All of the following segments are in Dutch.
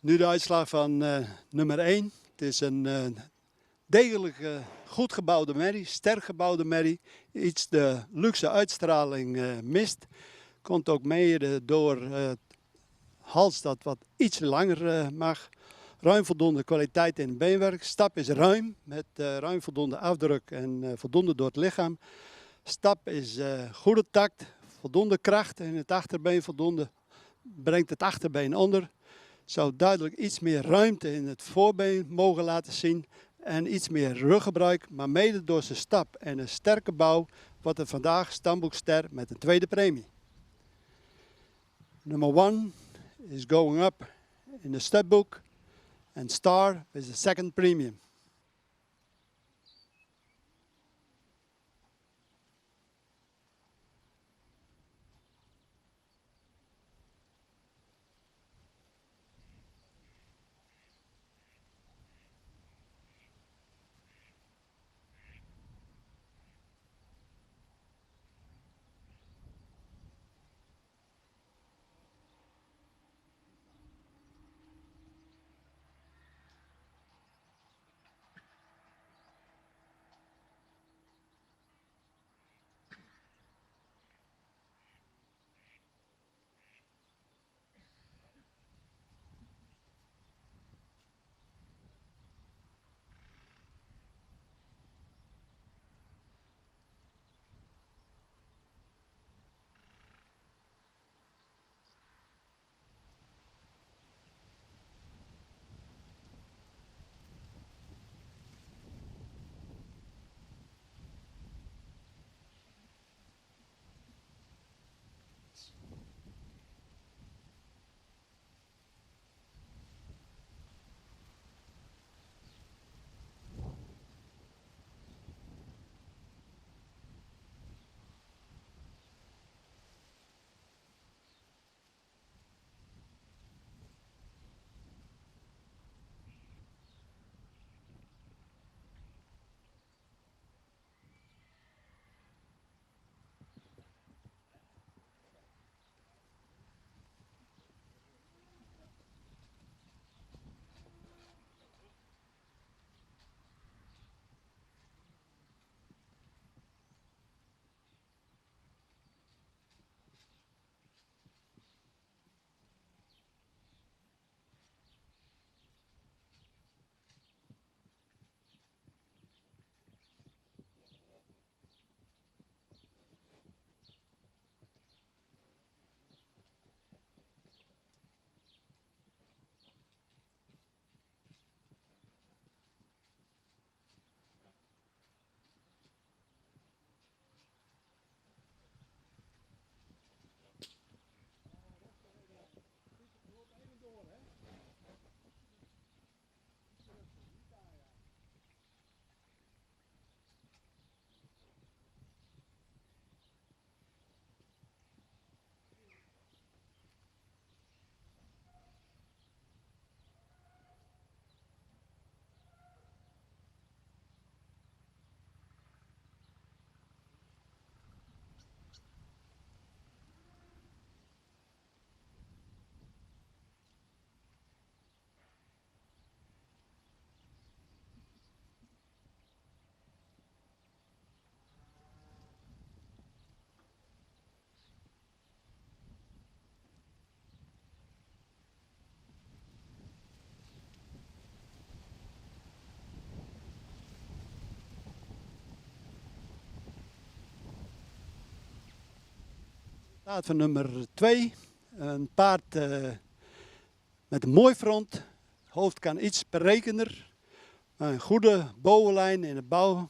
Nu de uitslag van nummer 1. Het is een degelijke, goed gebouwde merrie, sterk gebouwde merrie. Iets de luxe uitstraling mist. Komt ook mede door het hals dat wat iets langer mag. Ruim voldoende kwaliteit in het beenwerk. Stap is ruim, met ruim voldoende afdruk en voldoende door het lichaam. Stap is goede tact, voldoende kracht in het achterbeen, voldoende brengt het achterbeen onder. Zou duidelijk iets meer ruimte in het voorbeen mogen laten zien en iets meer ruggebruik, maar mede door zijn stap en een sterke bouw wordt het vandaag Stamboekster met een tweede premie. Number 1 is going up in the stud and Star is the second premium. Paard van nummer 2, een paard met een mooi front. Het hoofd kan iets berekender, een goede bovenlijn in de bouw.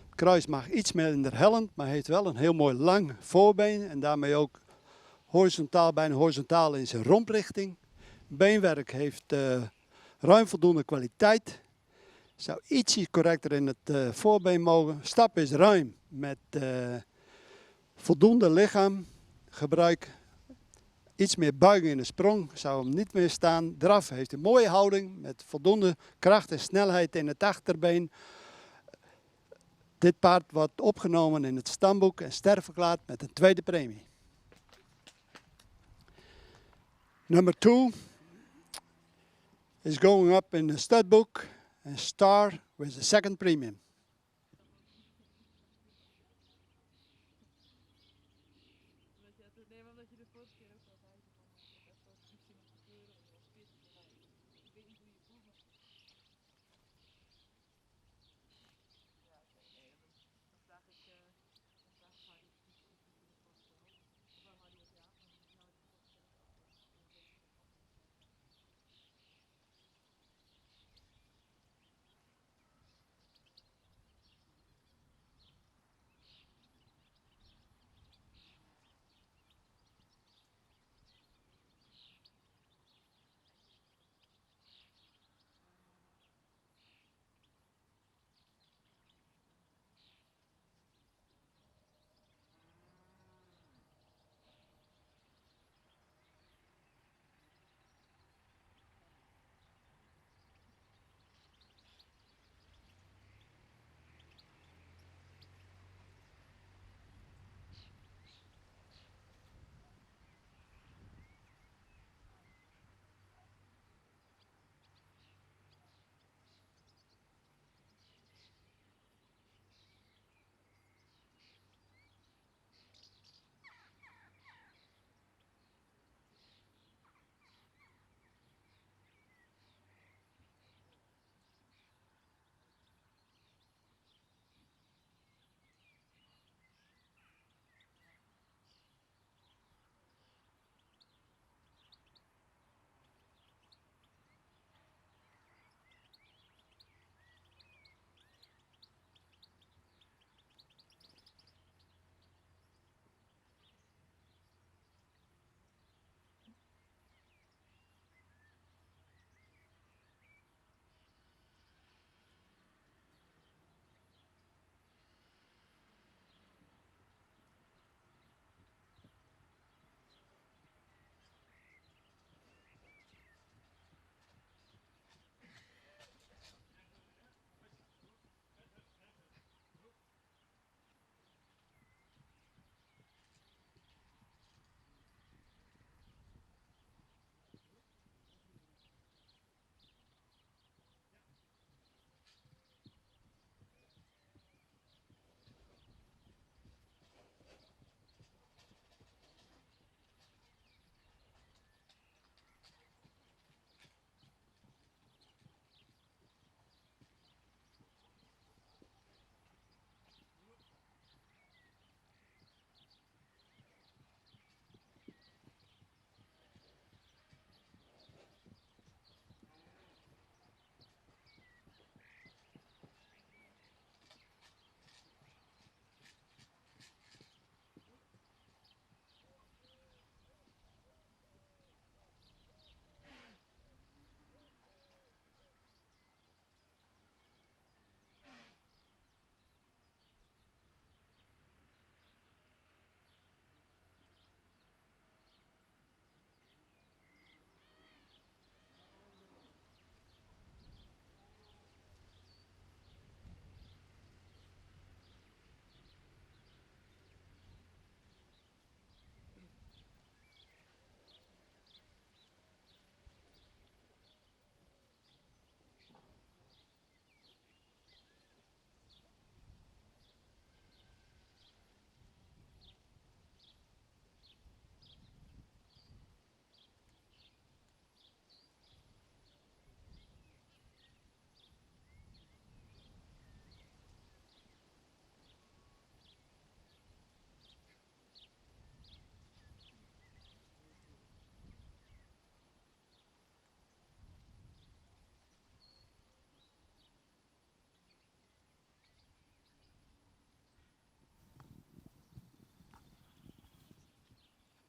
Het kruis mag iets minder hellend, maar heeft wel een heel mooi lang voorbeen en daarmee ook horizontaal, bijna horizontaal in zijn romprichting. Beenwerk heeft ruim voldoende kwaliteit. Zou ietsje correcter in het voorbeen mogen. Stap is ruim met voldoende lichaamgebruik. Iets meer buiging in de sprong zou hem niet meer staan. Draf heeft een mooie houding met voldoende kracht en snelheid in het achterbeen. Dit paard wordt opgenomen in het stamboek en ster verklaard met een tweede premie. Number 2 is going up in the stud book and star with the second premium.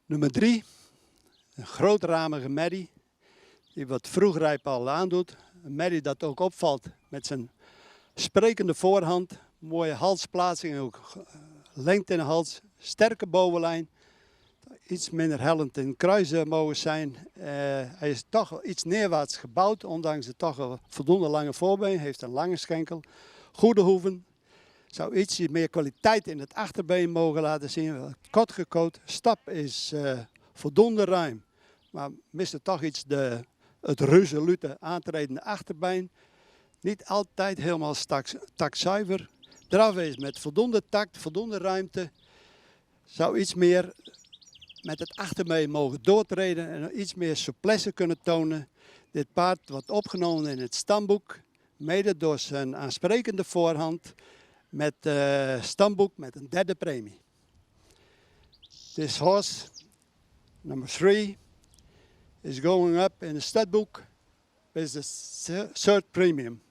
Nummer 3, een grootramige merrie, die wat vroegrijp al aandoet. Een merrie dat ook opvalt met zijn sprekende voorhand, mooie halsplaatsing, ook lengte in de hals, sterke bovenlijn. Iets minder hellend in kruisen mogen zijn. Hij is toch iets neerwaarts gebouwd, ondanks het toch een voldoende lange voorbeen. Heeft een lange schenkel, goede hoeven. Zou ietsje meer kwaliteit in het achterbeen mogen laten zien. Kort gekoot, stap is voldoende ruim. Maar miste toch iets het resolute aantredende achterbeen. Niet altijd helemaal takzuiver. Draf is met voldoende takt, voldoende ruimte. Zou iets meer met het achterbeen mogen doortreden en iets meer souplesse kunnen tonen. Dit paard wordt opgenomen in het stamboek, mede door zijn aansprekende voorhand, met stamboek met een derde premie. This horse, number 3, is going up in the studbook with the third premium.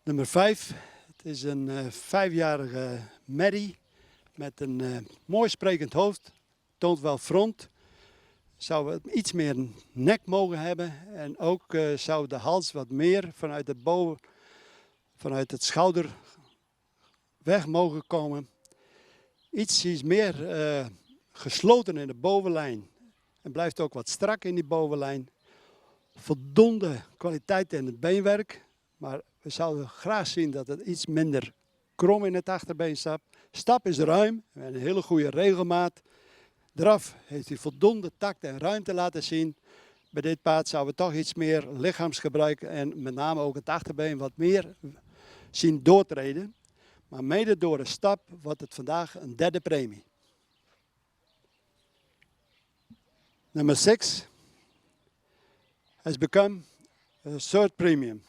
Nummer 5, het is een 5-jarige merrie met een mooi sprekend hoofd, toont wel front. Zou het iets meer nek mogen hebben en ook zou de hals wat meer vanuit het schouder weg mogen komen. Iets meer gesloten in de bovenlijn en blijft ook wat strak in die bovenlijn. Voldoende kwaliteit in het beenwerk, maar we zouden graag zien dat het iets minder krom in het achterbeen staat. Stap is ruim, met een hele goede regelmaat. Draf heeft hij voldoende tact en ruimte laten zien. Bij dit paard zouden we toch iets meer lichaamsgebruik en met name ook het achterbeen wat meer zien doortreden. Maar mede door de stap wordt het vandaag een derde premie. Nummer 6 has become a third premium.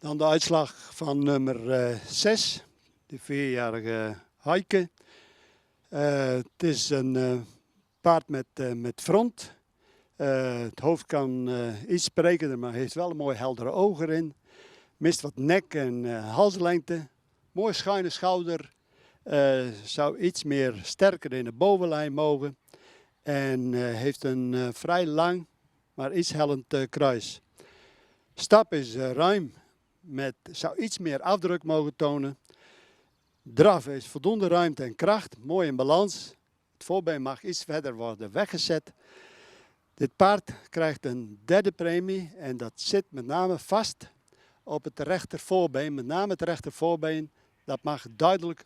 Dan de uitslag van nummer 6, de 4-jarige Heike. Het is een paard met front. Het hoofd kan iets sprekender, maar heeft wel een mooi heldere ogen erin. Mist wat nek- en halslengte. Mooi schuine schouder. Zou iets meer sterker in de bovenlijn mogen. En heeft een vrij lang, maar iets hellend kruis. Stap is ruim, zou iets meer afdruk mogen tonen. Draf is voldoende ruimte en kracht, mooi in balans. Het voorbeen mag iets verder worden weggezet. Dit paard krijgt een derde premie en dat zit met name vast op het rechtervoorbeen. Met name het rechtervoorbeen, dat mag duidelijk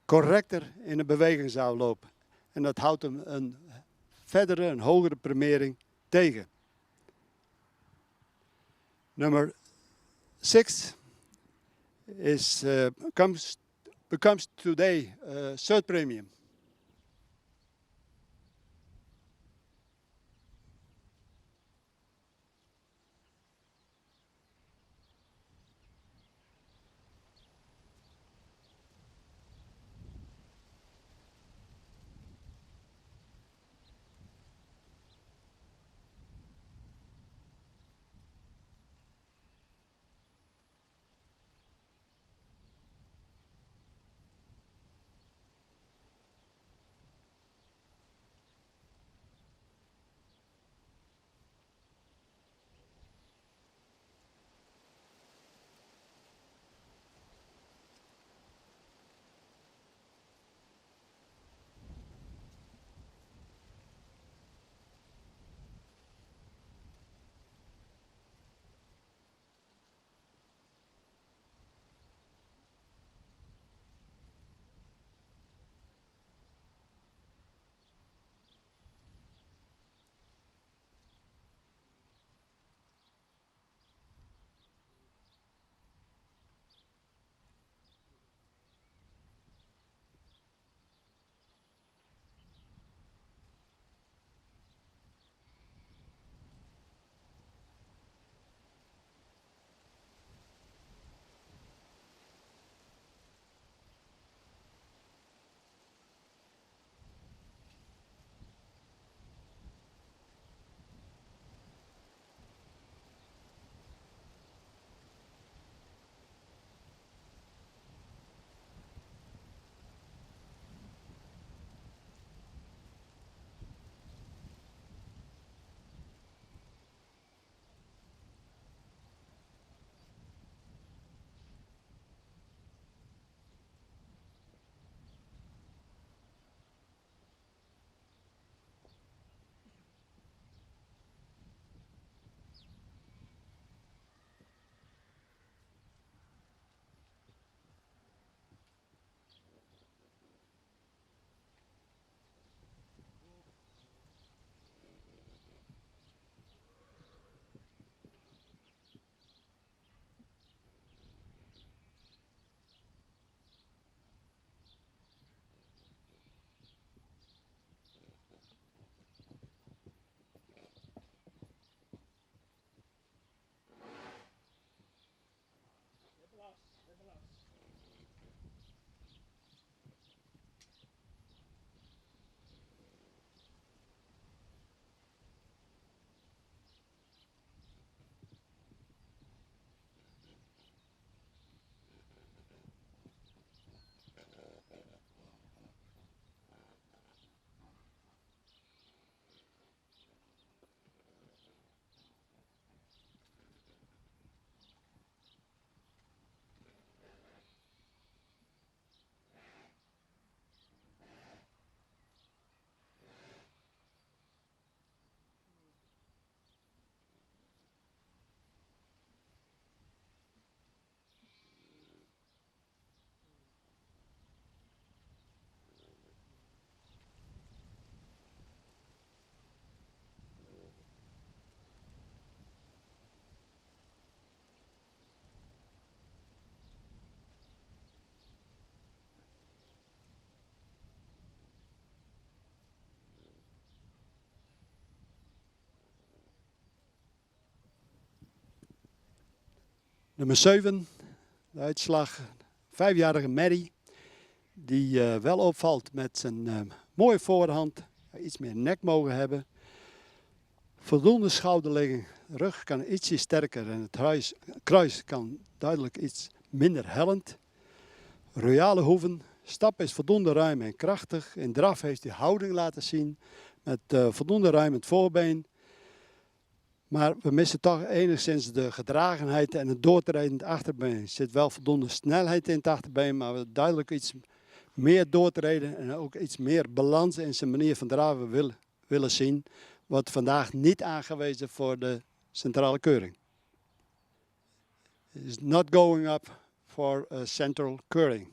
correcter in de beweging zou lopen. En dat houdt hem een hogere premiering tegen. Nummer 6 becomes today third premium. Nummer 7, de uitslag, 5-jarige Mary, die wel opvalt met zijn mooie voorhand, iets meer nek mogen hebben. Voldoende schouderligging, de rug kan ietsje sterker en het kruis kan duidelijk iets minder hellend. Royale hoeven, stap is voldoende ruim en krachtig. In draf heeft hij houding laten zien met voldoende ruim het voorbeen. Maar we missen toch enigszins de gedragenheid en het doortrijdend achterbeen. Er zit wel voldoende snelheid in het achterbeen, maar we duidelijk iets meer doortreden en ook iets meer balans in zijn manier van draven willen zien. Wordt vandaag niet aangewezen voor de centrale keuring. It is not going up for a central keuring.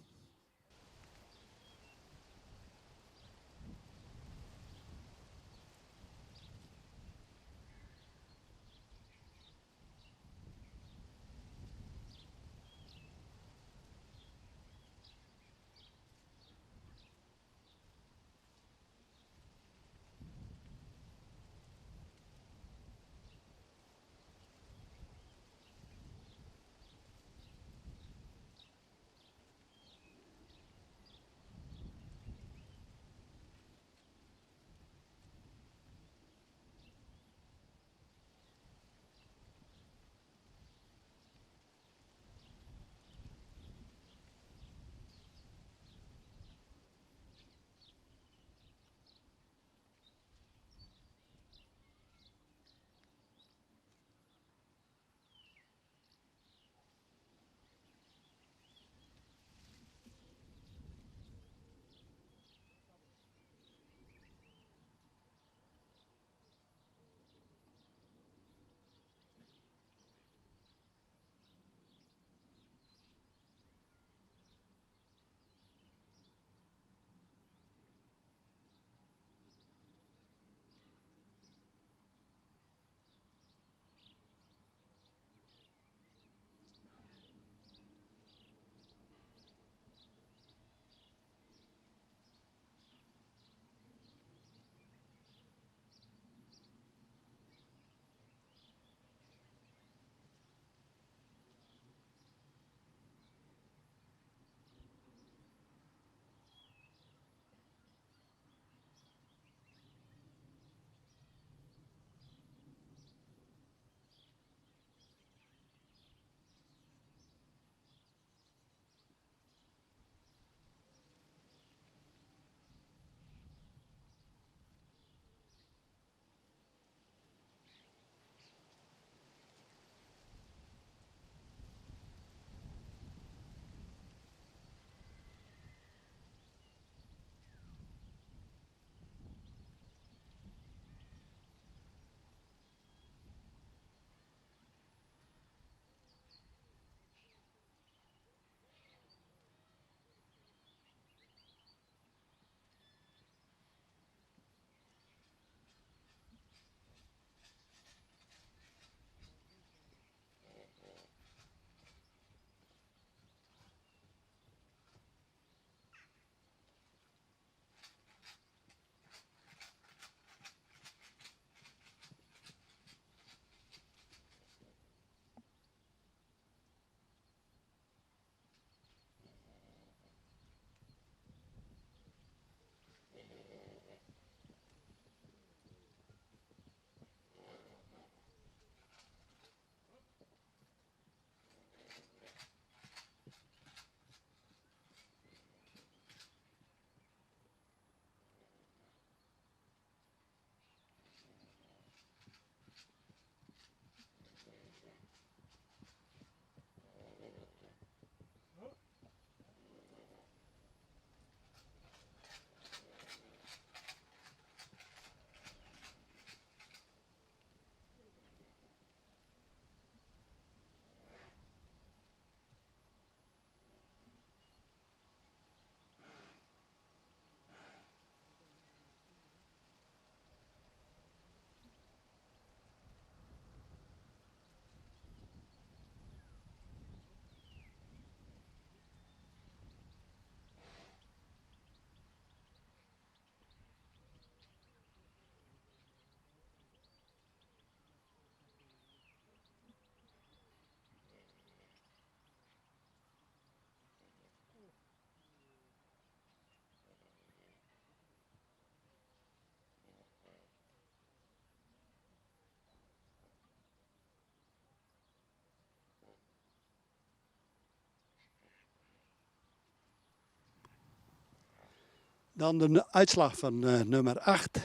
Dan de uitslag van nummer 8.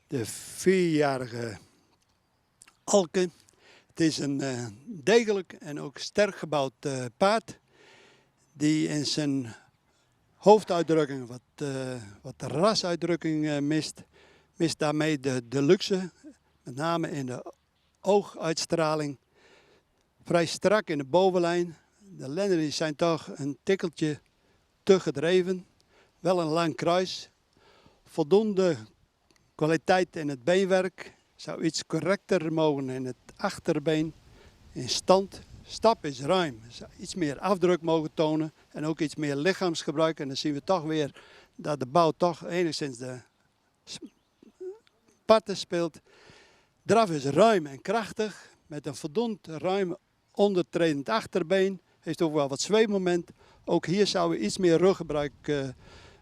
De 4-jarige Alke. Het is een degelijk en ook sterk gebouwd paard. Die in zijn hoofduitdrukking wat de rasuitdrukking mist. Mist daarmee de luxe. Met name in de ooguitstraling. Vrij strak in de bovenlijn. De lendenen zijn toch een tikkeltje te gedreven. Wel een lang kruis. Voldoende kwaliteit in het beenwerk. Zou iets correcter mogen in het achterbeen. In stand. Stap is ruim. Zou iets meer afdruk mogen tonen. En ook iets meer lichaamsgebruik. En dan zien we toch weer dat de bouw toch enigszins de parten speelt. Draf is ruim en krachtig. Met een voldoend ruim ondertredend achterbeen. Heeft ook wel wat zweefmoment. Ook hier zouden we iets meer ruggebruik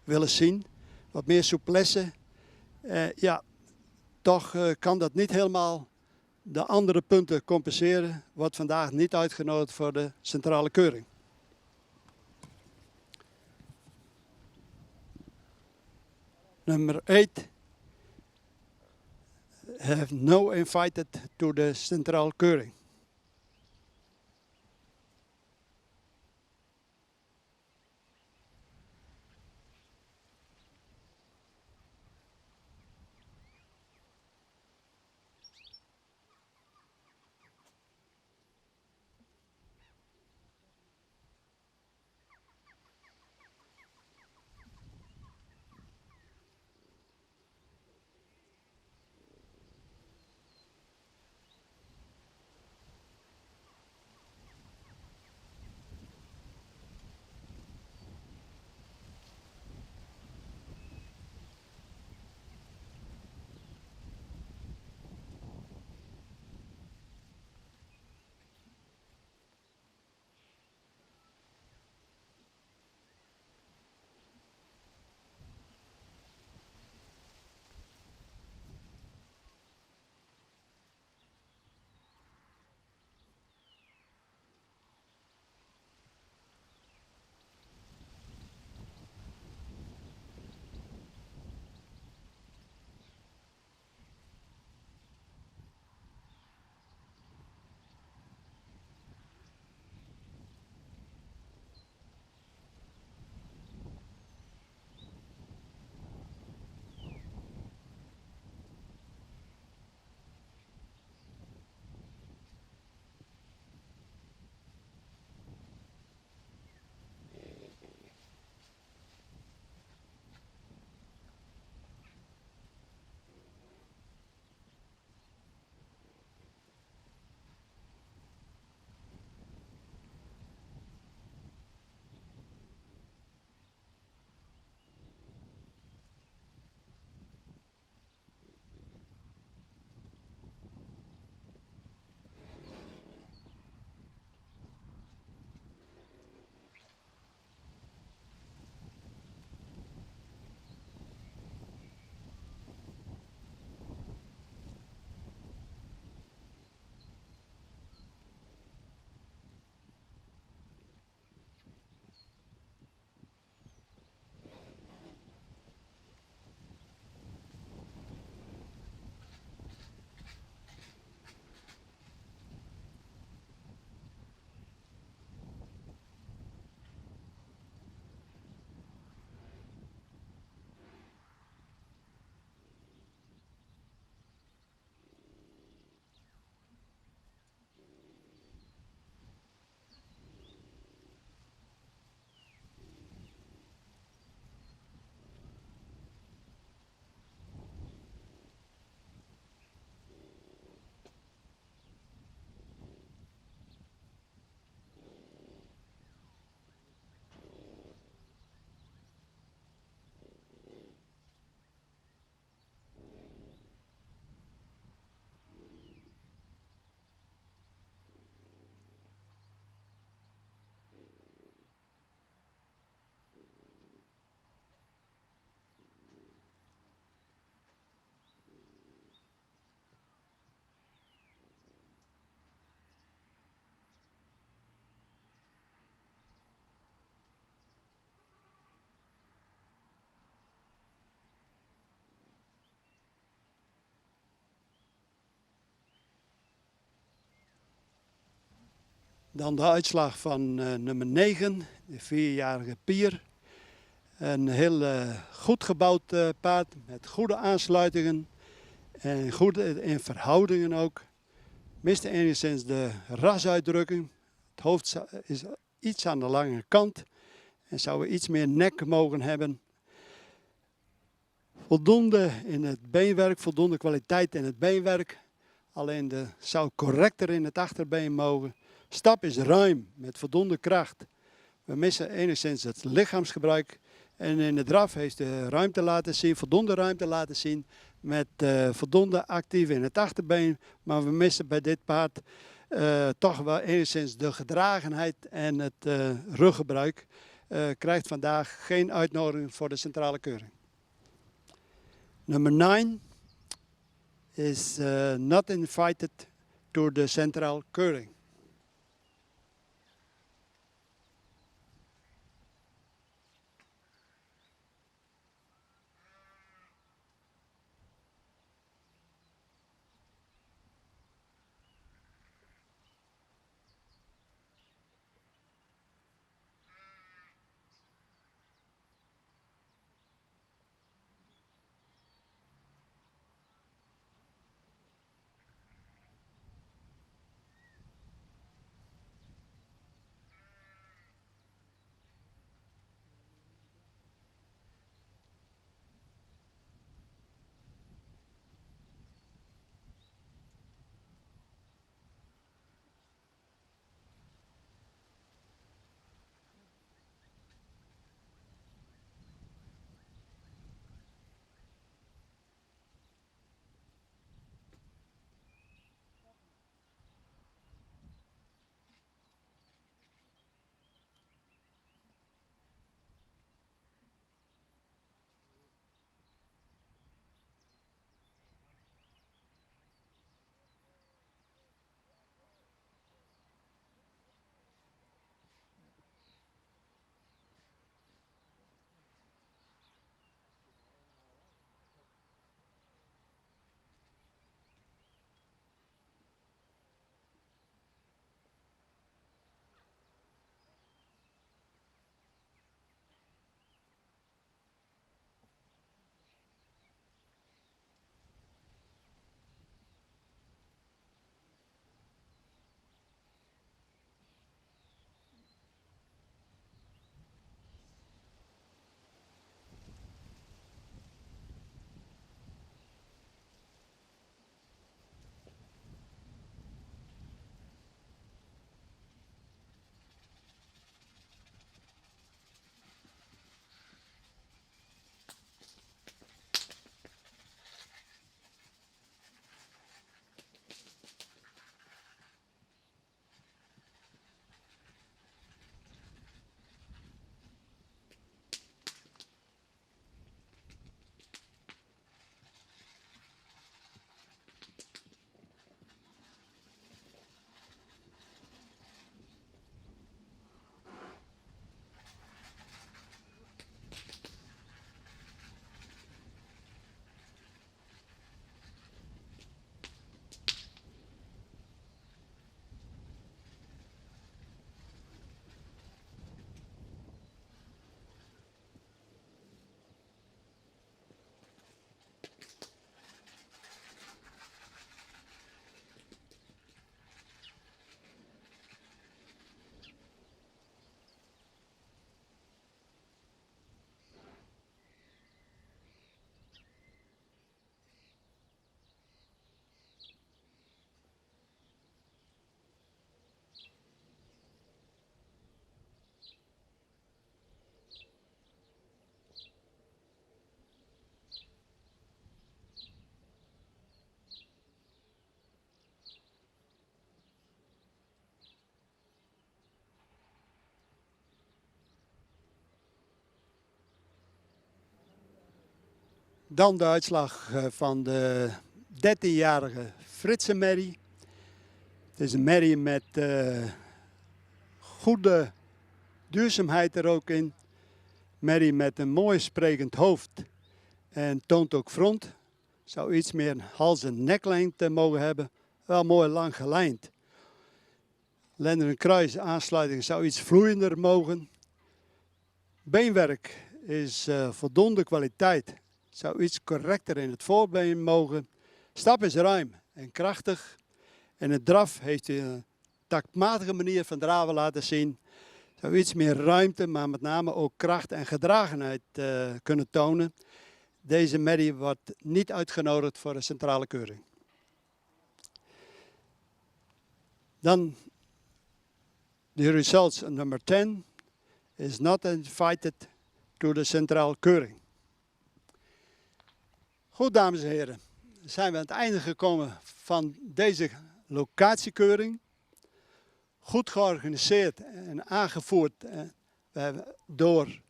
willen zien. Wat meer souplesse. Ja, toch kan dat niet helemaal de andere punten compenseren. Wordt vandaag niet uitgenodigd voor de centrale keuring. Nummer 8. Have no invited to de centrale keuring. Dan de uitslag van nummer 9, de 4-jarige Pier. Een heel goed gebouwd paard met goede aansluitingen en goede in verhoudingen ook. Miste enigszins de rasuitdrukking. Het hoofd is iets aan de lange kant en zou iets meer nek mogen hebben. Voldoende in het beenwerk, voldoende kwaliteit in het beenwerk. Alleen zou correcter in het achterbeen mogen. Stap is ruim met voldoende kracht. We missen enigszins het lichaamsgebruik. En in de draf heeft de ruimte laten zien, voldoende ruimte laten zien. Met voldoende actief in het achterbeen. Maar we missen bij dit paard toch wel enigszins de gedragenheid en het ruggebruik. Krijgt vandaag geen uitnodiging voor de centrale keuring. Nummer 9 is not invited to the central keuring. Dan de uitslag van de 13-jarige Fritse merrie. Het is een merrie met goede duurzaamheid er ook in. Merrie met een mooi sprekend hoofd en toont ook front. Zou iets meer hals- en neklengte mogen hebben. Wel mooi lang gelijnd. Lenderen Kruis aansluiting zou iets vloeiender mogen. Beenwerk is voldoende kwaliteit. Zou iets correcter in het voorbeen mogen. Stap is ruim en krachtig. En het draf heeft een taktmatige manier van draven laten zien. Zou iets meer ruimte, maar met name ook kracht en gedragenheid kunnen tonen. Deze merrie wordt niet uitgenodigd voor een centrale keuring. Dan the results number 10 is not invited to de centrale keuring. Goed, dames en heren, zijn we aan het einde gekomen van deze locatiekeuring. Goed georganiseerd en aangevoerd door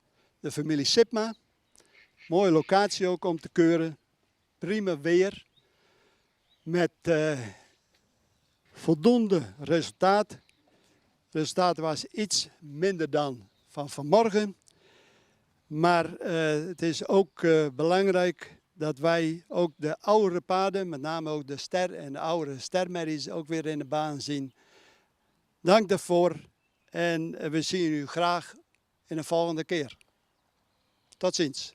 de familie Sipma. Mooie locatie ook om te keuren. Prima weer. Met voldoende resultaat. Het resultaat was iets minder dan van vanmorgen. Maar het is ook belangrijk dat wij ook de oudere paarden, met name ook de ster en de oude stermerries, ook weer in de baan zien. Dank daarvoor en we zien u graag in een volgende keer. Tot ziens.